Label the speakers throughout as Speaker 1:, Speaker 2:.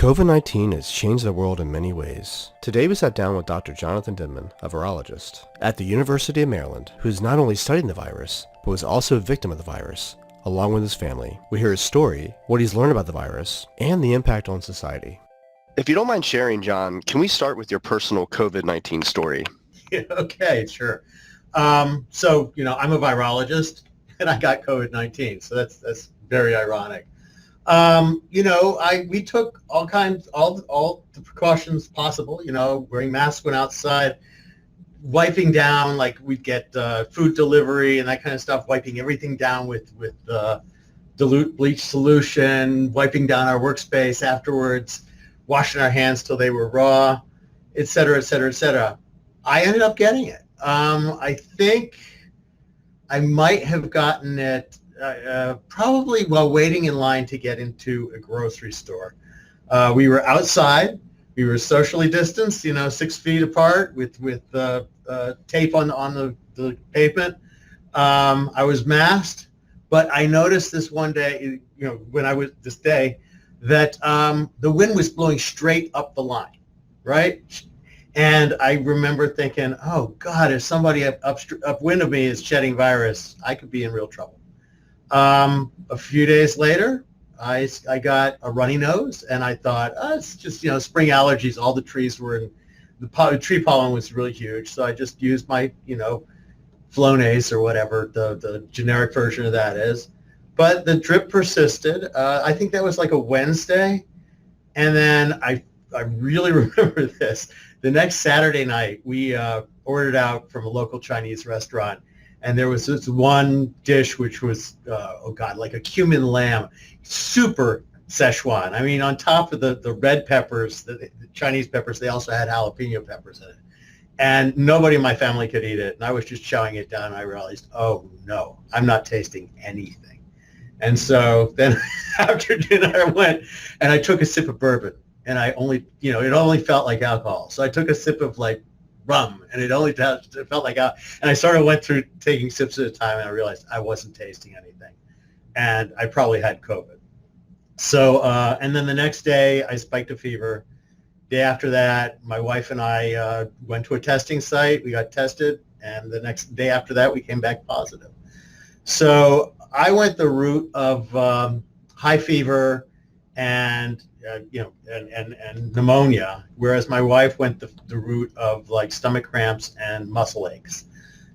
Speaker 1: COVID-19 has changed the world in many ways. Today we sat down with Dr. Jonathan Dinman, a virologist, at the University of Maryland, who is not only studying the virus, but was also a victim of the virus, along with his family. We hear his story, what he's learned about the virus, and the impact on society. If you don't mind sharing, John, can we start with your personal COVID-19 story?
Speaker 2: Yeah, okay, sure. I'm a virologist, and I got COVID-19, so that's very ironic. We took all the precautions possible, wearing masks when outside, wiping down, like we'd get food delivery and that kind of stuff, wiping everything down with dilute bleach solution, wiping down our workspace afterwards, washing our hands till they were raw, et cetera, et cetera, et cetera. I ended up getting it. I think I might have gotten it probably while waiting in line to get into a grocery store. We were outside. We were socially distanced, 6 feet apart with tape on the pavement. I was masked, but I noticed this one day, that the wind was blowing straight up the line, right? And I remember thinking, oh God, if somebody upwind of me is shedding virus, I could be in real trouble. A few days later, I got a runny nose, and I thought, it's just, spring allergies. All the trees were in, the tree pollen was really huge. So I just used my, Flonase or whatever the generic version of that is. But the drip persisted. I think that was like a Wednesday. And then I really remember this. The next Saturday night, we ordered out from a local Chinese restaurant. And there was this one dish which was, like a cumin lamb, super Szechuan. I mean, on top of the red peppers, the Chinese peppers, they also had jalapeno peppers in it. And nobody in my family could eat it. And I was just chowing it down. And I realized, oh, no, I'm not tasting anything. And so then after dinner, I went and I took a sip of bourbon. And I only, it only felt like alcohol. So I took a sip of rum, and it felt like and I sort of went through taking sips at a time, and I realized I wasn't tasting anything, and I probably had COVID. So and then the next day I spiked a fever. Day after that, my wife and I went to a testing site. We got tested, and the next day after that we came back positive. So I went the route of high fever and and pneumonia, whereas my wife went the route of like stomach cramps and muscle aches.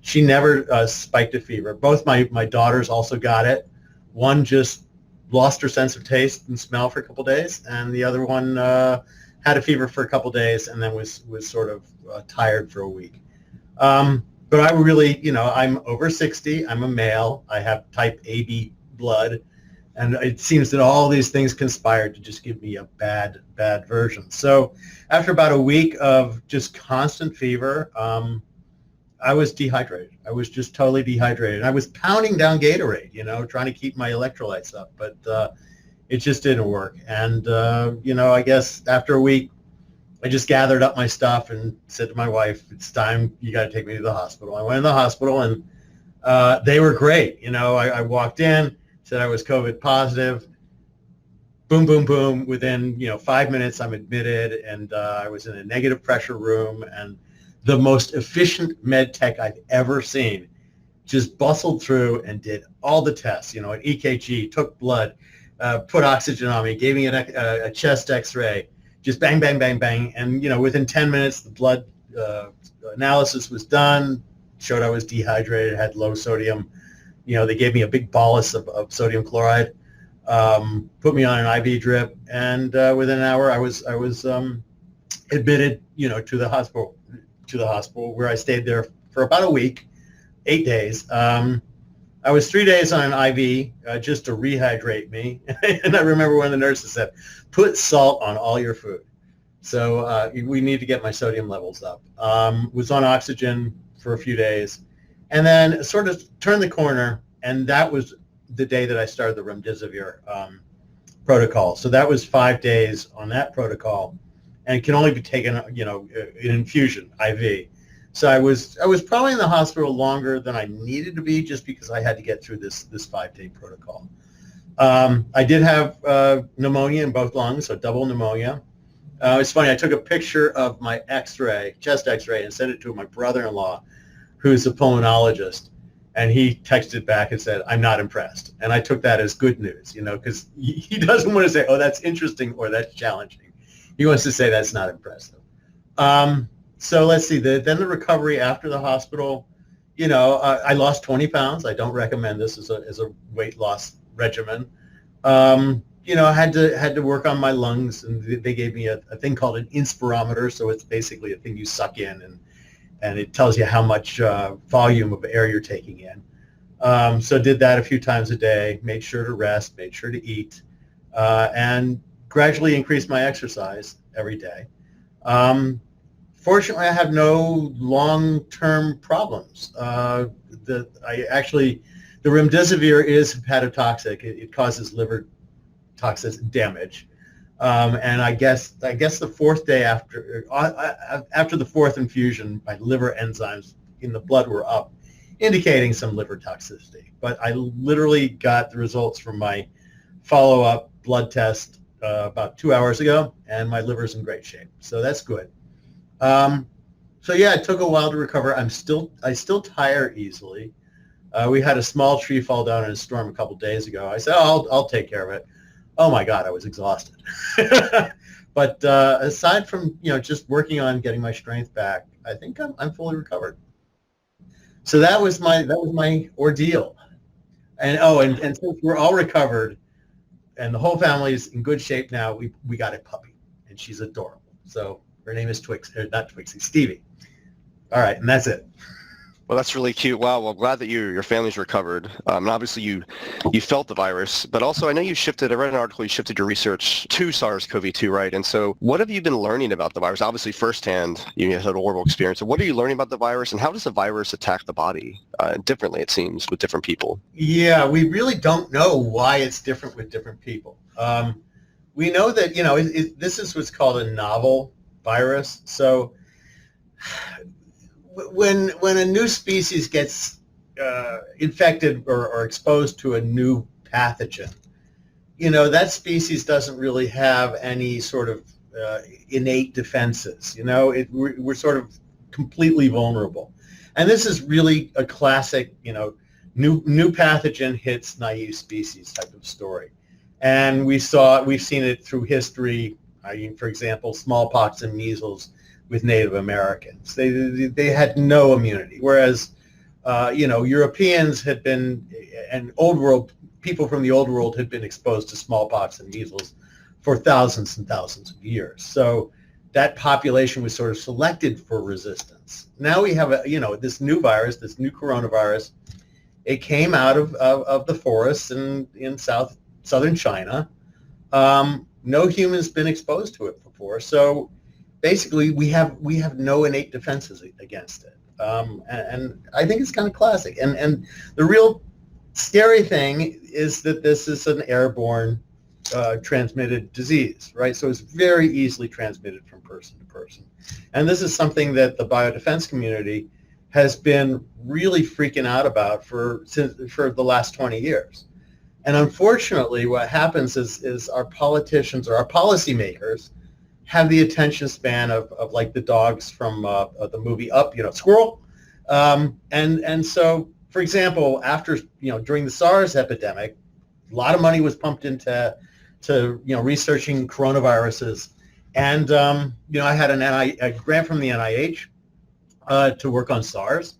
Speaker 2: She never spiked a fever. Both my daughters also got it. One just lost her sense of taste and smell for a couple days, and the other one had a fever for a couple days and then was sort of tired for a week. But I really, I'm over 60. I'm a male. I have type AB blood. And it seems that all these things conspired to just give me a bad version. So after about a week of just constant fever, I was dehydrated. I was just totally dehydrated. I was pounding down Gatorade, trying to keep my electrolytes up, but it just didn't work. And, I guess after a week, I just gathered up my stuff and said to my wife, it's time, you got to take me to the hospital. I went to the hospital, and they were great. I walked in, said I was COVID positive. Boom, boom, boom. Within 5 minutes, I'm admitted, and I was in a negative pressure room. And the most efficient med tech I've ever seen just bustled through and did all the tests. An EKG, took blood, put oxygen on me, gave me a chest X-ray, just bang, bang, bang, bang. And within 10 minutes, the blood analysis was done. Showed I was dehydrated, had low sodium. They gave me a big bolus of sodium chloride, put me on an IV drip, and within an hour I was admitted, to the hospital where I stayed there for about a week, 8 days. I was 3 days on an IV just to rehydrate me, and I remember one of the nurses said, "Put salt on all your food." So we need to get my sodium levels up. Was on oxygen for a few days. And then sort of turned the corner, and that was the day that I started the remdesivir protocol. So that was 5 days on that protocol, and it can only be taken, an infusion, IV. So I was probably in the hospital longer than I needed to be, just because I had to get through this 5-day protocol. I did have pneumonia in both lungs, so double pneumonia. It's funny, I took a picture of my x-ray, chest x-ray, and sent it to my brother-in-law, who's a pulmonologist, and he texted back and said, "I'm not impressed." And I took that as good news, because he doesn't want to say, "Oh, that's interesting," or "That's challenging." He wants to say that's not impressive. So let's see, then the recovery after the hospital, I lost 20 pounds. I don't recommend this as a weight loss regimen. I had to work on my lungs, and they gave me a thing called an inspirometer. So it's basically a thing you suck in, and it tells you how much volume of air you're taking in. So did that a few times a day, made sure to rest, made sure to eat, and gradually increased my exercise every day. Fortunately, I have no long-term problems. The remdesivir is hepatotoxic. It causes liver toxic damage. And I guess the fourth day after the fourth infusion, my liver enzymes in the blood were up, indicating some liver toxicity. But I literally got the results from my follow-up blood test about 2 hours ago, and my liver's in great shape. So that's good. So yeah, it took a while to recover. I still tire easily. We had a small tree fall down in a storm a couple days ago. I said, "Oh, I'll take care of it." Oh my God, I was exhausted. But aside from just working on getting my strength back, I think I'm fully recovered. So that was my ordeal. And and since we're all recovered and the whole family is in good shape now, we got a puppy, and she's adorable. So her name is not Twixie, Stevie. All right, and that's it.
Speaker 3: Well, that's really cute. Wow. Well, glad that your family's recovered. And obviously you felt the virus, but also I know I read an article, you shifted your research to SARS-CoV-2, right? And so what have you been learning about the virus? Obviously firsthand, you had a horrible experience. So what are you learning about the virus, and how does the virus attack the body differently, it seems, with different people?
Speaker 2: Yeah, we really don't know why it's different with different people. We know that, this is what's called a novel virus. So when a new species gets infected or exposed to a new pathogen, that species doesn't really have any sort of innate defenses. We're sort of completely vulnerable. And this is really a classic, new pathogen hits naive species type of story. And we've seen it through history. For example, smallpox and measles with Native Americans. They had no immunity, whereas Europeans had been, and people from the old world had been exposed to smallpox and measles for thousands and thousands of years. So that population was sort of selected for resistance. Now we have this new virus, this new coronavirus. It came out of the forests in southern China. No human's been exposed to it before, so basically we have no innate defenses against it, and I think it's kind of classic. And the real scary thing is that this is an airborne transmitted disease, right? So it's very easily transmitted from person to person, and this is something that the biodefense community has been really freaking out about for the last 20 years. And unfortunately, what happens is our politicians or our policymakers have the attention span of like the dogs from the movie Up, squirrel. And so, for example, during the SARS epidemic, a lot of money was pumped into researching coronaviruses. And, I had a grant from the NIH to work on SARS,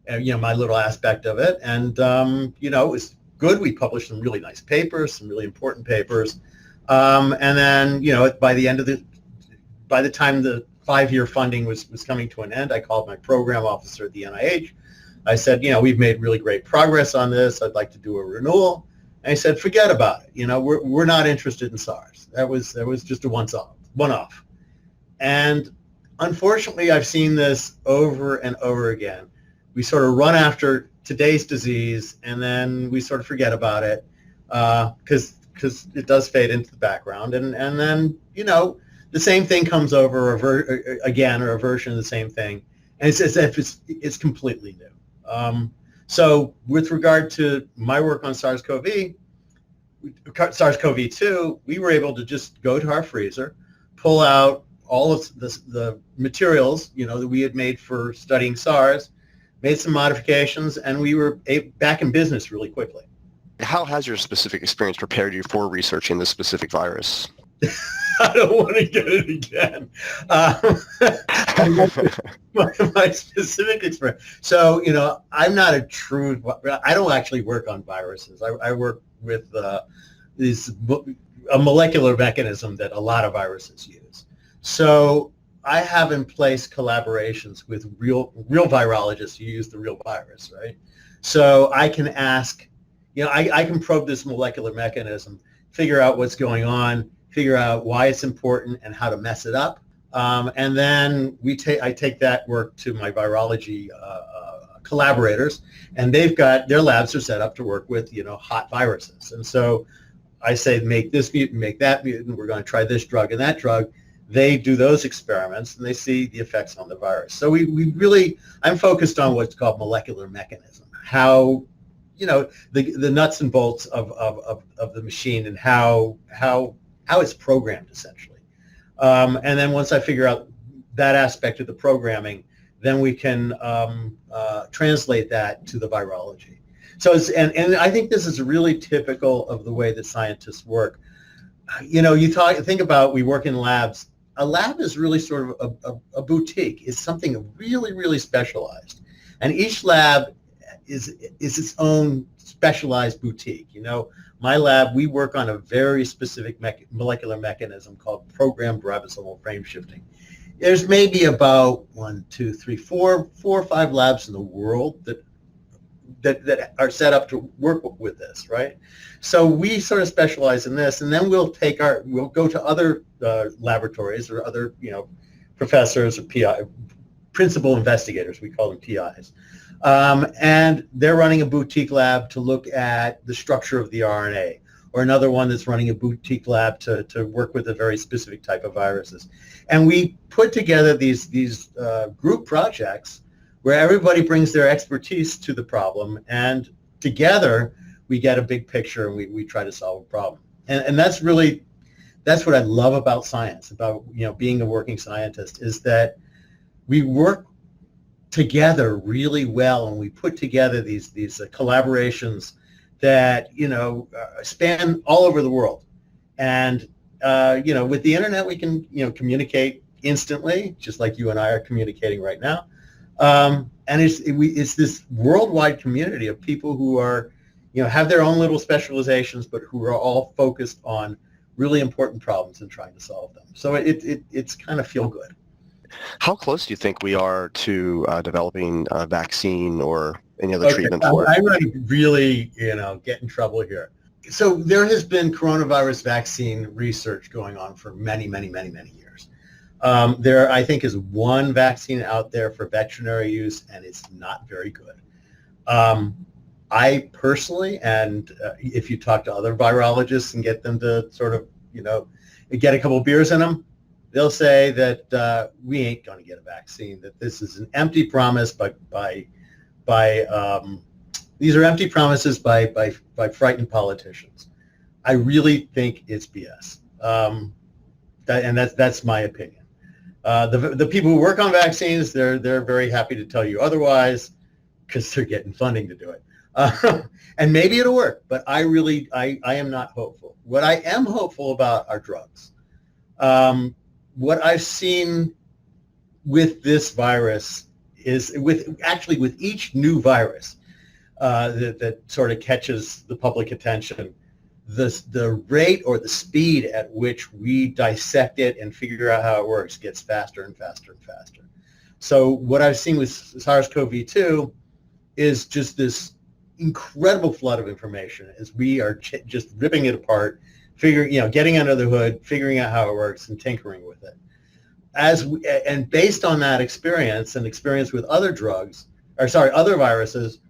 Speaker 2: my little aspect of it. And, it was good. We published some really nice papers, some really important papers. And then, by the time the 5-year funding was coming to an end, I called my program officer at the NIH. I said, we've made really great progress on this. I'd like to do a renewal. And he said, forget about it. We're not interested in SARS. That was just a one-off. And unfortunately, I've seen this over and over again. We sort of run after today's disease, and then we sort of forget about it because it does fade into the background. And then, the same thing comes over again, or a version of the same thing, and it's as if it's completely new. So with regard to my work on SARS-CoV, SARS-CoV-2, we were able to just go to our freezer, pull out all of the materials, that we had made for studying SARS, made some modifications, and we were back in business really quickly.
Speaker 3: How has your specific experience prepared you for researching this specific virus?
Speaker 2: I don't want to get it again. My specific experience. So, I'm not I don't actually work on viruses. I work with a molecular mechanism that a lot of viruses use. So I have in place collaborations with real virologists who use the real virus, right? So I can ask, I can probe this molecular mechanism, figure out what's going on, figure out why it's important and how to mess it up. And then I take that work to my virology collaborators, and their labs are set up to work with, hot viruses. And so I say, make this mutant, make that mutant, we're going to try this drug and that drug. They do those experiments and they see the effects on the virus. So I'm focused on what's called molecular mechanism, how, the nuts and bolts of the machine and how it's programmed essentially. And then once I figure out that aspect of the programming, then we can translate that to the virology. So and I think this is really typical of the way that scientists work. Think about, we work in labs. A lab is really sort of a boutique. It's something really, really specialized. And each lab is its own specialized boutique. My lab, we work on a very specific molecular mechanism called programmed ribosomal frame shifting. There's maybe about 1, 2, 3, 4 or 5 labs in the world that are set up to work with this, right? So we sort of specialize in this, and then we'll go to other laboratories or other, professors or PI, principal investigators, we call them PIs. And they're running a boutique lab to look at the structure of the RNA, or another one that's running a boutique lab to work with a very specific type of viruses. And we put together these group projects where everybody brings their expertise to the problem, and together we get a big picture and we try to solve a problem. And that's what I love about science, about being a working scientist, is that we work together really well, and we put together these collaborations that span all over the world. And with the internet we can communicate instantly, just like you and I are communicating right now. And it's this worldwide community of people who are have their own little specializations, but who are all focused on really important problems and trying to solve them. So it's kind of feel good.
Speaker 3: How close do you think we are to developing a vaccine or any other treatment for it?
Speaker 2: I'm going to really, get in trouble here. So there has been coronavirus vaccine research going on for many, many, many, many years. There, I think, is one vaccine out there for veterinary use, and it's not very good. I personally, and if you talk to other virologists and get them to sort of, get a couple beers in them, they'll say that we ain't going to get a vaccine, that this is an empty promise these are empty promises by frightened politicians. I really think it's BS. That's my opinion. The people who work on vaccines, they're very happy to tell you otherwise, because they're getting funding to do it. And maybe it'll work, but I am not hopeful. What I am hopeful about are drugs. What I've seen with this virus is with each new virus that sort of catches the public attention, the rate or the speed at which we dissect it and figure out how it works gets faster and faster and faster. So what I've seen with SARS-CoV-2 is just this incredible flood of information as we are just ripping it apart, getting under the hood, figuring out how it works, and tinkering with it. And based on that experience and experience with other other viruses,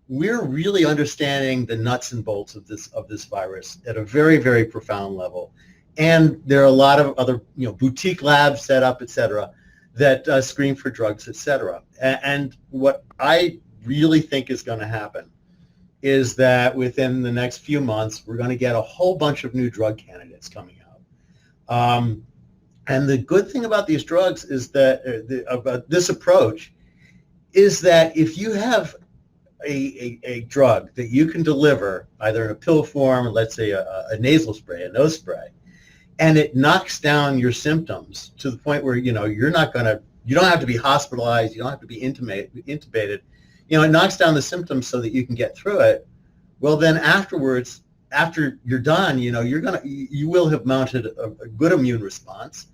Speaker 2: we're really understanding the nuts and bolts of this virus at a very, very profound level. And there are a lot of other boutique labs set up, et cetera, that screen for drugs, et cetera. And what I really think is going to happen is that within the next few months, we're going to get a whole bunch of new drug candidates coming out. And the good thing about these drugs is that, about this approach, is that if you have a drug that you can deliver either in a pill form, let's say a nasal spray, a nose spray, and it knocks down your symptoms to the point where, you don't have to be hospitalized, you don't have to be intubated. It knocks down the symptoms so that you can get through it. Well, then afterwards, after you're done, you will have mounted a good immune response,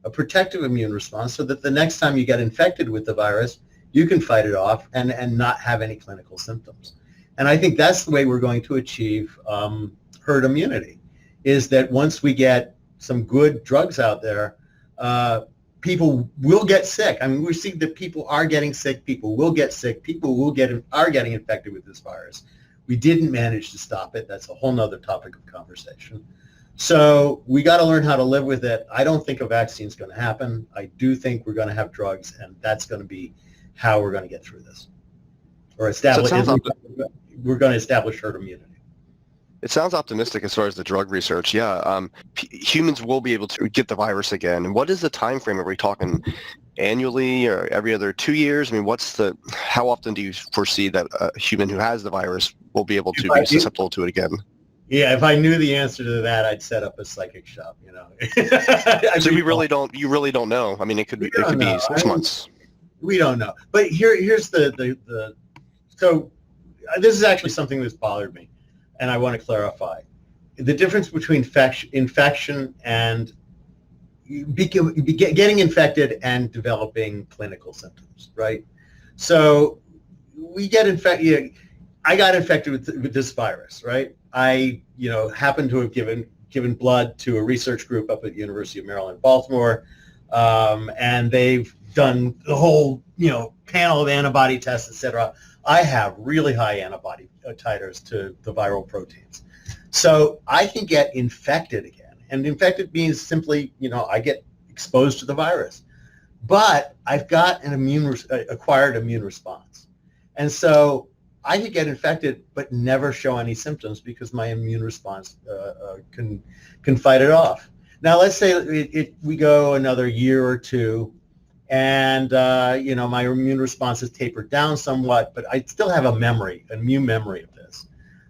Speaker 2: a protective immune response, so that the next time you get infected with the virus, you can fight it off and not have any clinical symptoms. And I think that's the way we're going to achieve herd immunity, is that once we get some good drugs out there, people will get sick. I mean, we see that people are getting sick. People will get sick. People are getting infected with this virus. We didn't manage to stop it. That's a whole nother topic of conversation. So we got to learn how to live with it. I don't think a vaccine is going to happen. I do think we're going to have drugs, and that's going to be how we're going to get through this, or establish. We're going to establish herd immunity.
Speaker 3: It sounds optimistic as far as the drug research. Yeah, humans will be able to get the virus again. And what is the time frame? Are we talking annually or every other 2 years? I mean, how often do you foresee that a human who has the virus will be able to be susceptible to it again?
Speaker 2: Yeah, if I knew the answer to that, I'd set up a psychic shop.
Speaker 3: So you really don't know. I mean, it could be 6 months.
Speaker 2: We don't know. But here's so this is actually something that's bothered me, and I want to clarify the difference between infection and getting infected and developing clinical symptoms, right? So we get infected. I got infected with this virus, right? I, happened to have given blood to a research group up at the University of Maryland, Baltimore, and they've done the whole, panel of antibody tests, et cetera. I have really high antibody titers to the viral proteins. So I can get infected again. And infected means simply, I get exposed to the virus. But I've got an acquired immune response. And so I could get infected but never show any symptoms because my immune response can fight it off. Now, let's say we go another year or two, and my immune response is tapered down somewhat, but I still have an immune memory of this.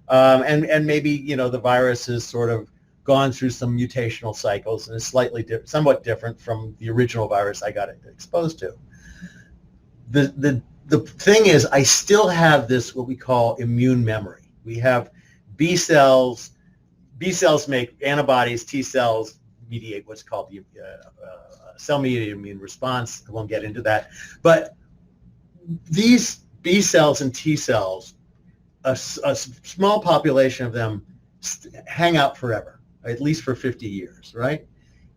Speaker 2: And maybe, the virus has sort of gone through some mutational cycles and is somewhat different from the original virus I got exposed to. The thing is, I still have this, what we call immune memory. We have B cells. B cells make antibodies. T cells mediate what's called the cell-mediated immune response. I won't get into that. But these B cells and T cells, a small population of them hang out forever, at least for 50 years, right?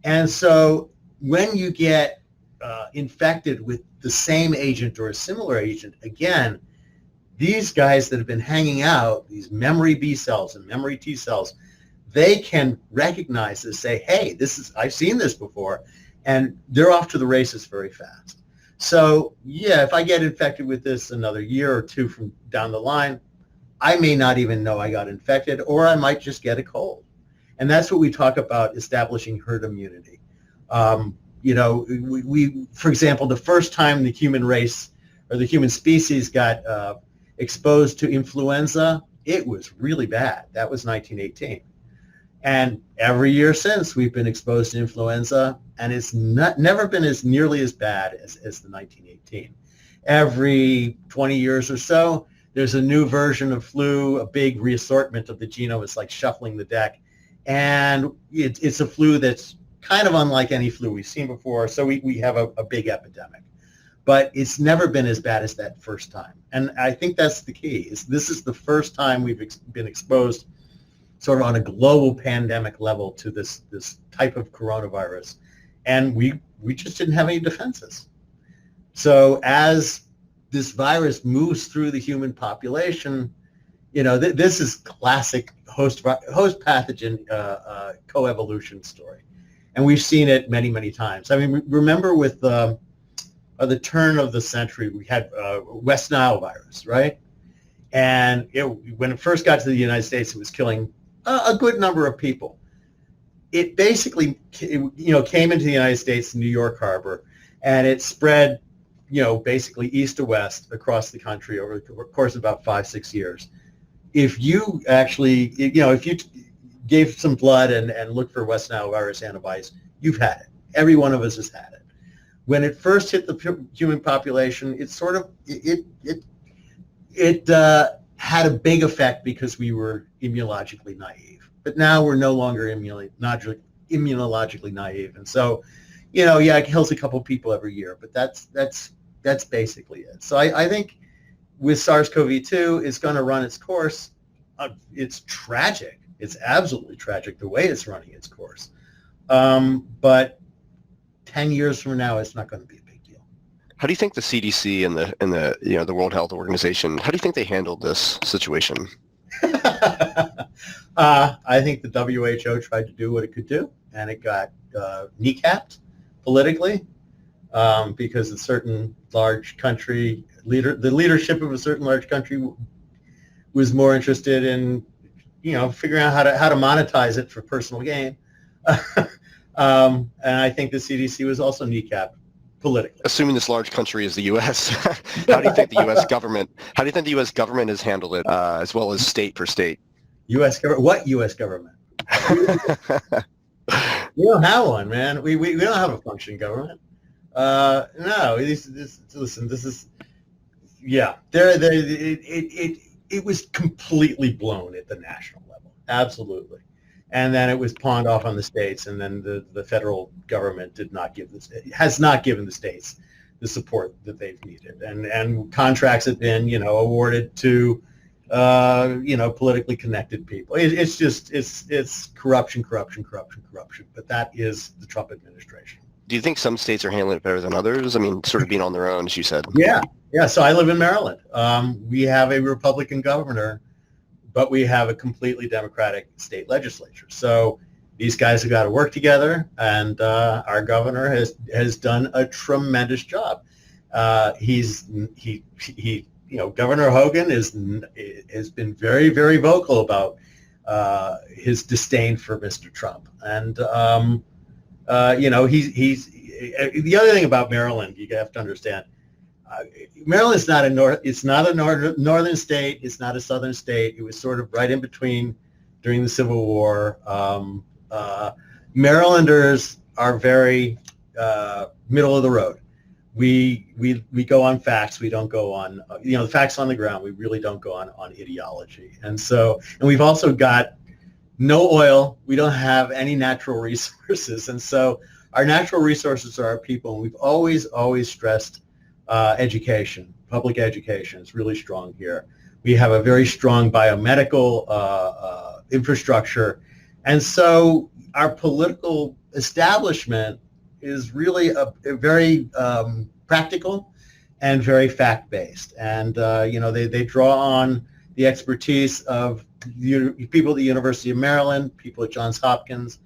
Speaker 2: And so when you get infected with the same agent or a similar agent, again, these guys that have been hanging out, these memory B cells and memory T cells, they can recognize this, say, hey, I've seen this before, and they're off to the races very fast. So yeah, if I get infected with this another year or two from down the line, I may not even know I got infected, or I might just get a cold. And that's what we talk about, establishing herd immunity. We, for example, the first time the human race or the human species got exposed to influenza, it was really bad. That was 1918. And every year since, we've been exposed to influenza, and it's never been nearly as bad as the 1918. Every 20 years or so, there's a new version of flu, a big reassortment of the genome. It's like shuffling the deck. And it's a flu that's kind of unlike any flu we've seen before, so we have a big epidemic. But it's never been as bad as that first time. And I think that's the key. This is the first time we've been exposed sort of on a global pandemic level to this type of coronavirus. And we just didn't have any defenses. So as this virus moves through the human population, this is classic host pathogen coevolution story. And we've seen it many, many times. I mean, remember with the turn of the century, we had West Nile virus, right? And when it first got to the United States, it was killing a good number of people. It basically, came into the United States, New York Harbor, and it spread, basically east to west across the country over the course of about 5-6 years. If you actually, if you gave some blood and looked for West Nile virus antibodies, you've had it. Every one of us has had it. When it first hit the human population, it sort of, it had a big effect because we were immunologically naive. But now we're no longer immunologically naive. And so, it kills a couple people every year, but that's basically it. So I think with SARS-CoV-2, it's going to run its course. It's tragic. It's absolutely tragic the way it's running its course. But 10 years from now, it's not going to be a big deal.
Speaker 3: How do you think the CDC and the World Health Organization, how do you think they handled this situation?
Speaker 2: I think the WHO tried to do what it could do, and it got kneecapped politically because a certain large country the leadership of a certain large country was more interested in figuring out how to monetize it for personal gain. And I think the CDC was also kneecapped politically.
Speaker 3: Assuming this large country is the U.S., how do you think the U.S. government has handled it, as well as state per state?
Speaker 2: U.S. government? What U.S. government? We don't have one, man. We don't have a functioning government. No, it was completely blown at the national level, absolutely. And then it was pawned off on the states, and then the federal government has not given the states the support that they've needed, and contracts have been awarded to politically connected people. It's corruption. But that is the Trump administration.
Speaker 3: Do you think some states are handling it better than others? I mean, sort of being on their own, as you said.
Speaker 2: Yeah. So I live in Maryland. We have a Republican governor, but we have a completely Democratic state legislature. So these guys have got to work together, and our governor has done a tremendous job. Governor Hogan has been very, very vocal about his disdain for Mr. Trump, and he's the other thing about Maryland you have to understand. Maryland's not it's not a northern state. It's not a southern state. It was sort of right in between during the Civil War. Marylanders are very middle of the road. We go on facts. We don't go on the facts on the ground. We really don't go on ideology. And we've also got no oil. We don't have any natural resources. And so our natural resources are our people. And we've always stressed education, public education. It's really strong here. We have a very strong biomedical infrastructure. And so our political establishment is really a very practical and very fact-based. And, they draw on the expertise of people at the University of Maryland, people at Johns Hopkins,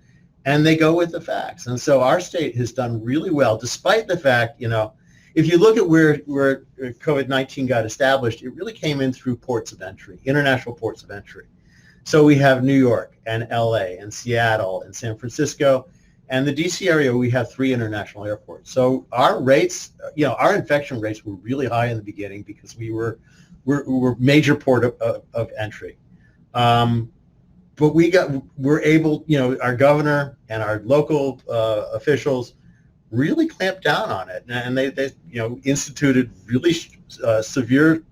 Speaker 2: and they go with the facts. And so our state has done really well, despite the fact, if you look at where COVID-19 got established, it really came in through ports of entry, international ports of entry. So we have New York and LA and Seattle and San Francisco. And the DC area, we have 3 international airports. So our rates, our infection rates were really high in the beginning because we're major port of entry. But we're able, our governor and our local officials really clamped down on it, and they instituted really severe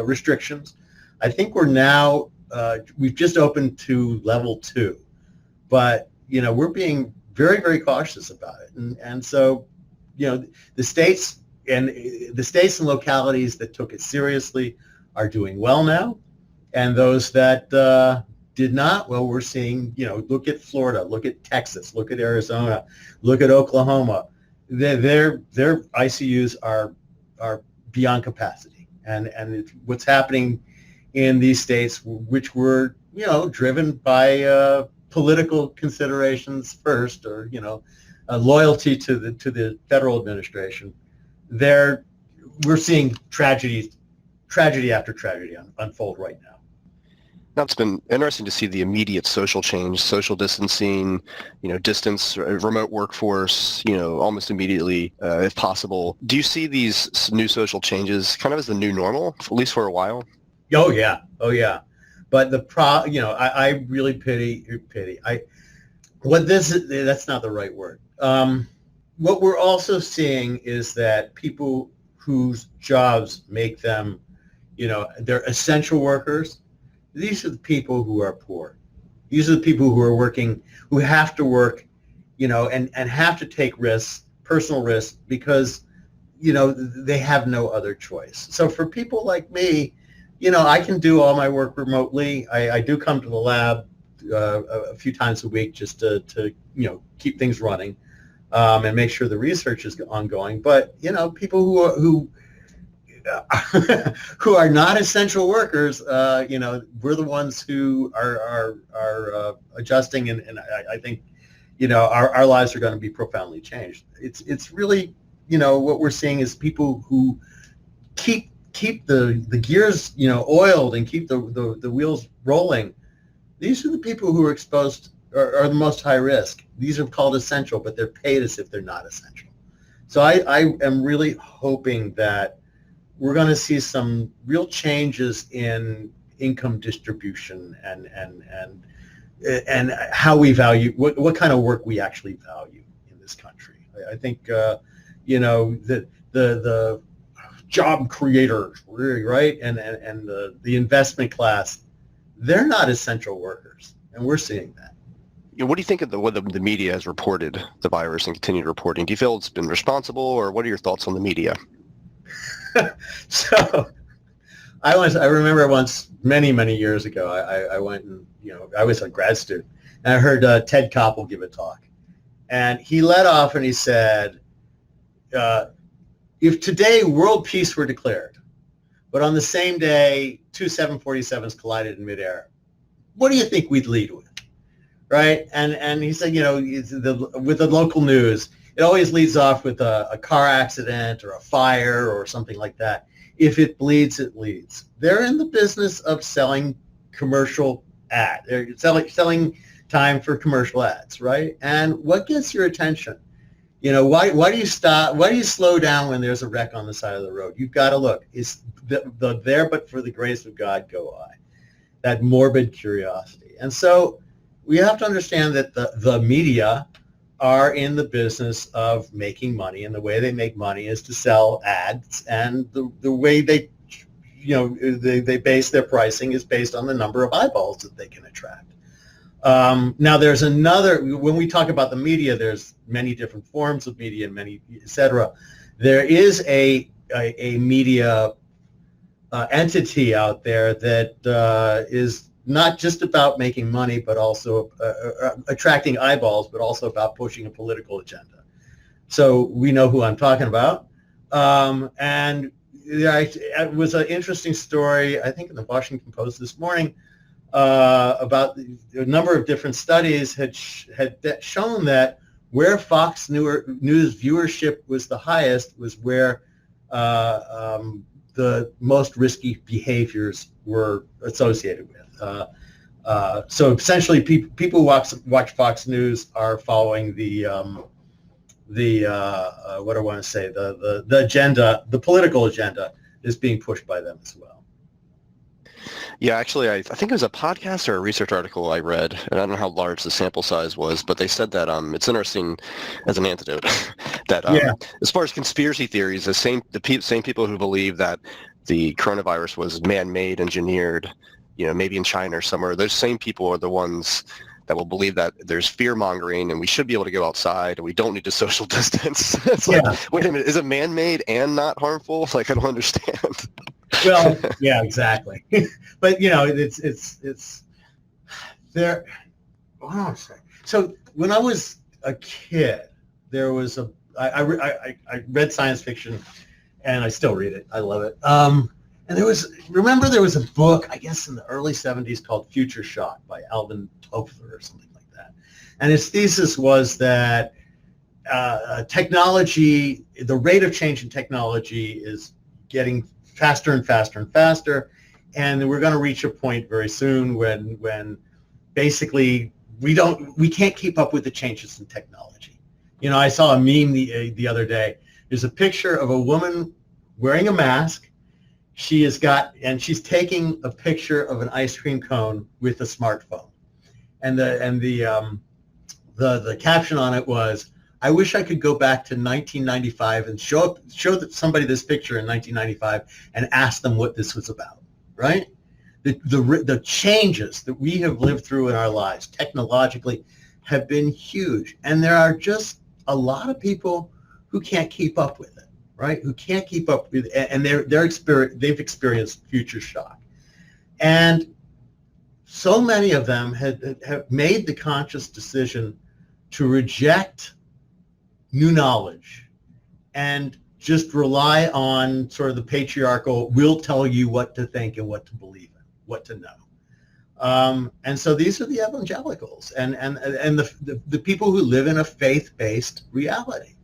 Speaker 2: restrictions. I think we're now we've just opened to level 2, but we're being very, very cautious about it, and so the states and localities that took it seriously are doing well now, and those that did not, well, we're seeing, look at Florida, look at Texas, look at Arizona, look at Oklahoma. Their ICUs are beyond capacity, and what's happening in these states, which were driven by political considerations first, or loyalty to the federal administration. We're seeing tragedies tragedy after tragedy unfold right now.
Speaker 3: Now, it's been interesting to see the immediate social change, social distancing, distance, remote workforce, almost immediately, if possible. Do you see these new social changes kind of as the new normal, at least for a while?
Speaker 2: Oh yeah. But I really pity. That's not the right word. What we're also seeing is that people whose jobs make them, they're essential workers. These are the people who are poor. These are the people who are working, who have to work, and have to take risks, personal risks, because, they have no other choice. So for people like me, I can do all my work remotely. I do come to the lab a few times a week just to keep things running and make sure the research is ongoing. But, people who who are not essential workers, we're the ones who are adjusting, and I think, our lives are going to be profoundly changed. It's really, what we're seeing is people who keep the gears, oiled and keep the wheels rolling. These are the people who are exposed, are the most high risk. These are called essential, but they're paid as if they're not essential. So I am really hoping that we're going to see some real changes in income distribution and how we value, what kind of work we actually value in this country. I think, the job creators, right, and the investment class, they're not essential workers, and we're seeing that.
Speaker 3: What do you think of what the media has reported the virus and continued reporting? Do you feel it's been responsible, or what are your thoughts on the media?
Speaker 2: So I remember once many years ago, I went and, I was a grad student, and I heard Ted Koppel give a talk, and he led off and he said, if today world peace were declared, but on the same day 2 747s collided in midair, what do you think we'd lead with? Right? And he said, with the local news, it always leads off with a car accident or a fire or something like that. If it bleeds, it leads. They're in the business of selling commercial ads. They're selling time for commercial ads, right? And what gets your attention? Why do you stop? Why do you slow down when there's a wreck on the side of the road? You've got to look. It's the there but for the grace of God go I. That morbid curiosity. And so we have to understand that the media are in the business of making money, and the way they make money is to sell ads, and the way they base their pricing is based on the number of eyeballs that they can attract. Now there's when we talk about the media, there's many different forms of media and many, et cetera. There is a media entity out there that is not just about making money, but also attracting eyeballs, but also about pushing a political agenda. So we know who I'm talking about. And it was an interesting story, I think in the Washington Post this morning, about a number of different studies had shown that where Fox News viewership was the highest was where the most risky behaviors were associated with. So essentially, people who watch Fox News are following the what do I want to say, the agenda, the political agenda is being pushed by them as well.
Speaker 3: Yeah, actually, I think it was a podcast or a research article I read, and I don't know how large the sample size was, but they said that it's interesting as an antidote that as far as conspiracy theories, the same people who believe that the coronavirus was man-made, engineered, maybe in China or somewhere, those same people are the ones that will believe that there's fear-mongering and we should be able to go outside and we don't need to social distance. It's like, wait a minute, is it man-made and not harmful? Like, I don't understand.
Speaker 2: Well, yeah, exactly. But, it's there. What do I say? So when I was a kid, there was I read science fiction, and I still read it. I love it. And there was a book, I guess in the early 70s, called Future Shock by Alvin Toffler or something like that. And his thesis was that technology, the rate of change in technology is getting faster and faster and faster. And we're going to reach a point very soon when basically we can't keep up with the changes in technology. I saw a meme the other day. There's a picture of a woman wearing a mask. She's taking a picture of an ice cream cone with a smartphone. And the caption on it was, "I wish I could go back to 1995 and show somebody this picture in 1995 and ask them what this was about," right? The changes that we have lived through in our lives technologically have been huge. And there are just a lot of people who can't keep up with it, right? Who can't keep up with it, and they've experienced future shock. And so many of them have made the conscious decision to reject new knowledge and just rely on sort of the patriarchal, we'll tell you what to think and what to believe in, what to know. And so these are the evangelicals and the people who live in a faith-based reality.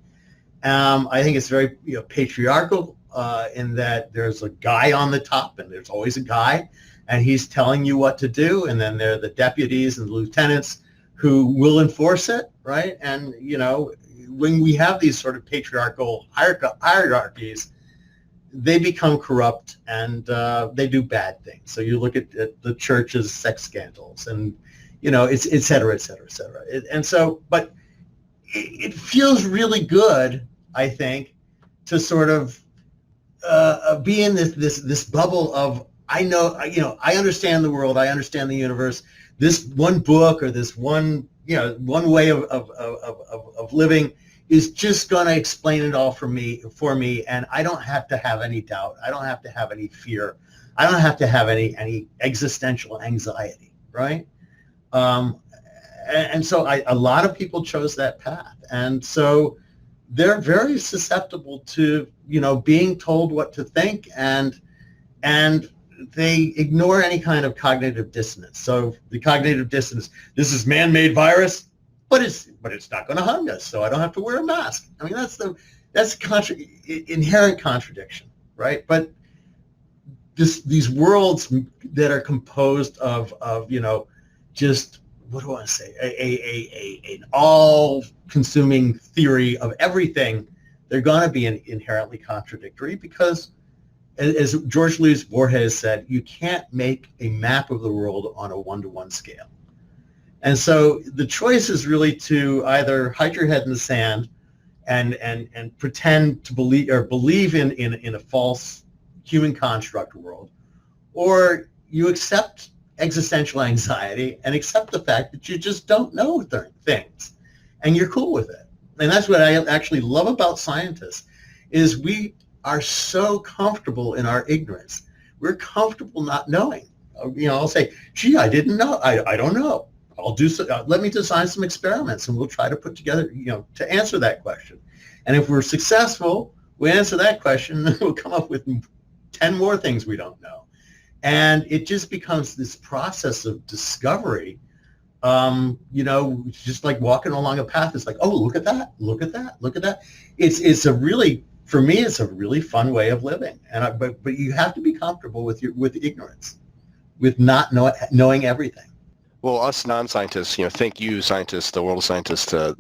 Speaker 2: I think it's very patriarchal in that there's a guy on the top, and there's always a guy, and he's telling you what to do, and then there are the deputies and the lieutenants who will enforce it, right? And when we have these sort of patriarchal hierarchies, they become corrupt and they do bad things. So you look at the church's sex scandals, and it's et cetera, et cetera, et cetera. And so, but it feels really good, I think, to sort of be in this bubble of I understand the world, I understand the universe. This one book or this one way of living is just going to explain it all for me, and I don't have to have any doubt. I don't have to have any fear. I don't have to have any existential anxiety, right? And so a lot of people chose that path, and so they're very susceptible to being told what to think, and they ignore any kind of cognitive dissonance. So the cognitive dissonance: this is man-made virus, but it's not going to harm us, so I don't have to wear a mask. I mean, that's inherent contradiction, right? But these worlds that are composed of just, what do I say, an all-consuming theory of everything, they're going to be inherently contradictory because, as George Luis Borges said, you can't make a map of the world on a one-to-one scale. And so the choice is really to either hide your head in the sand and pretend to believe in a false human construct world, or you accept existential anxiety and accept the fact that you just don't know things, and you're cool with it. And that's what I actually love about scientists, is we are so comfortable in our ignorance. We're comfortable not knowing. I'll say, gee, I didn't know. I don't know. I'll do so. Let me design some experiments, and we'll try to put together, to answer that question. And if we're successful, we answer that question, and we'll come up with 10 more things we don't know. And it just becomes this process of discovery. Just like walking along a path. It's like, oh, look at that, look at that, look at that. It's a really, for me, it's a really fun way of living. And but you have to be comfortable with ignorance, with not knowing everything.
Speaker 3: Well, us non-scientists, thank you, scientists, the world of scientists, to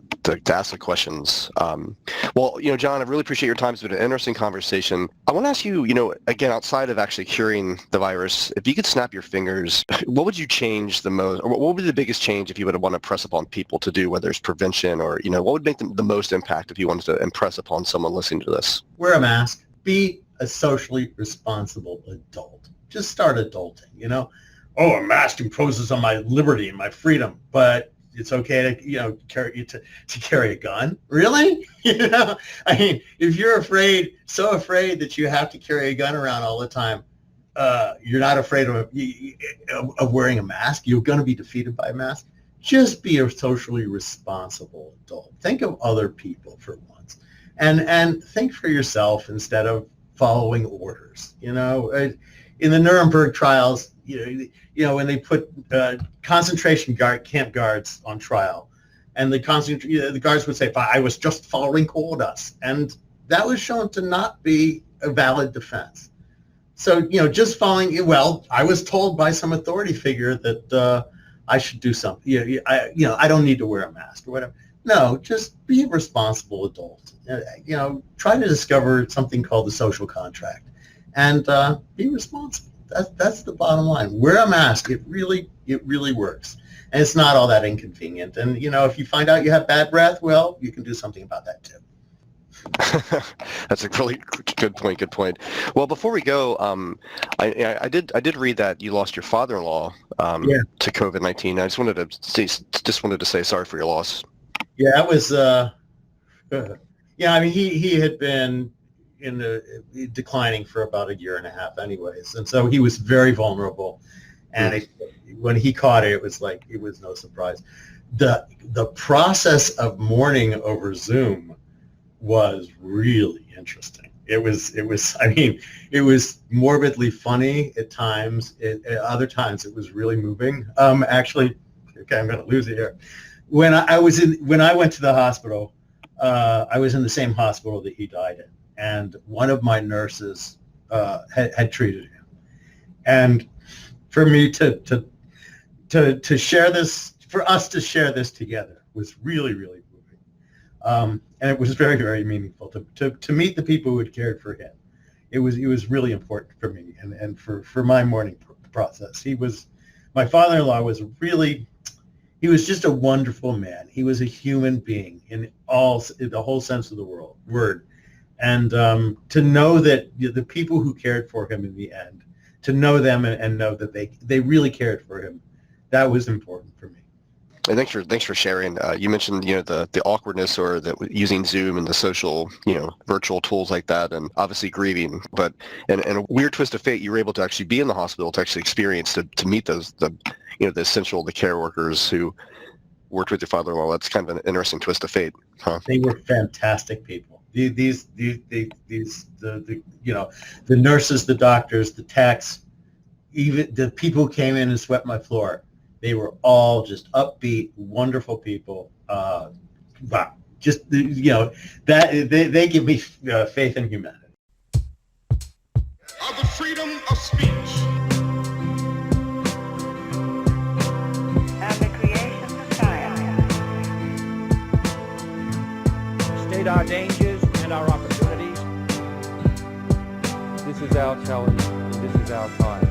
Speaker 3: ask the questions. John, I really appreciate your time. It's been an interesting conversation. I want to ask you, again, outside of actually curing the virus, if you could snap your fingers, what would you change the most, or what would be the biggest change if you would want to press upon people to do, whether it's prevention or, what would make the most impact if you wanted to impress upon someone listening to this?
Speaker 2: Wear a mask. Be a socially responsible adult. Just start adulting, Oh, a mask imposes on my liberty and my freedom, but it's okay to carry a gun. Really? I mean, if you're so afraid that you have to carry a gun around all the time, you're not afraid of wearing a mask. You're going to be defeated by a mask. Just be a socially responsible adult. Think of other people for once, and think for yourself instead of following orders. In the Nuremberg trials, when they put concentration camp guards on trial, and the guards would say, I was just following orders. And that was shown to not be a valid defense. So, just following, well, I was told by some authority figure that I should do something. I don't need to wear a mask or whatever. No, just be a responsible adult. Try to discover something called the social contract and be responsible. That's the bottom line. Wear a mask. It really works. And it's not all that inconvenient. And, if you find out you have bad breath, well, you can do something about that too.
Speaker 3: That's a really good point. Good point. Well, before we go, I did read that you lost your father-in-law to COVID-19. I just wanted to say sorry for your loss.
Speaker 2: Yeah, it was. I mean, he had been in the declining for about a year and a half, anyways, and so he was very vulnerable. And when he caught it, it was no surprise. The process of mourning over Zoom was really interesting. It was. I mean, it was morbidly funny at times. At other times, it was really moving. Actually, okay, I'm going to lose it here. When I went to the hospital, I was in the same hospital that he died in, and one of my nurses had treated him. And for me to share this, for us to share this together, was really, really moving. And it was very, very meaningful to meet the people who had cared for him. It was really important for me and for my mourning process. My father-in-law was really. He was just a wonderful man. He was a human being in the whole sense of the word. And to know that the people who cared for him in the end, to know them and know that they really cared for him, that was important for me.
Speaker 3: And thanks for sharing. You mentioned the awkwardness or using Zoom and the social virtual tools like that, and obviously grieving. But and a weird twist of fate, you were able to actually be in the hospital to actually experience to meet the care workers who worked with your father-in-law. That's kind of an interesting twist of fate, huh?
Speaker 2: They were fantastic people. The nurses, the doctors, the techs, even the people who came in and swept my floor. They were all just upbeat, wonderful people. Wow, just that they give me faith in humanity.
Speaker 4: Of the freedom of speech
Speaker 5: and the creation of science.
Speaker 6: State our dangers and our opportunities. This is our challenge. This is our time.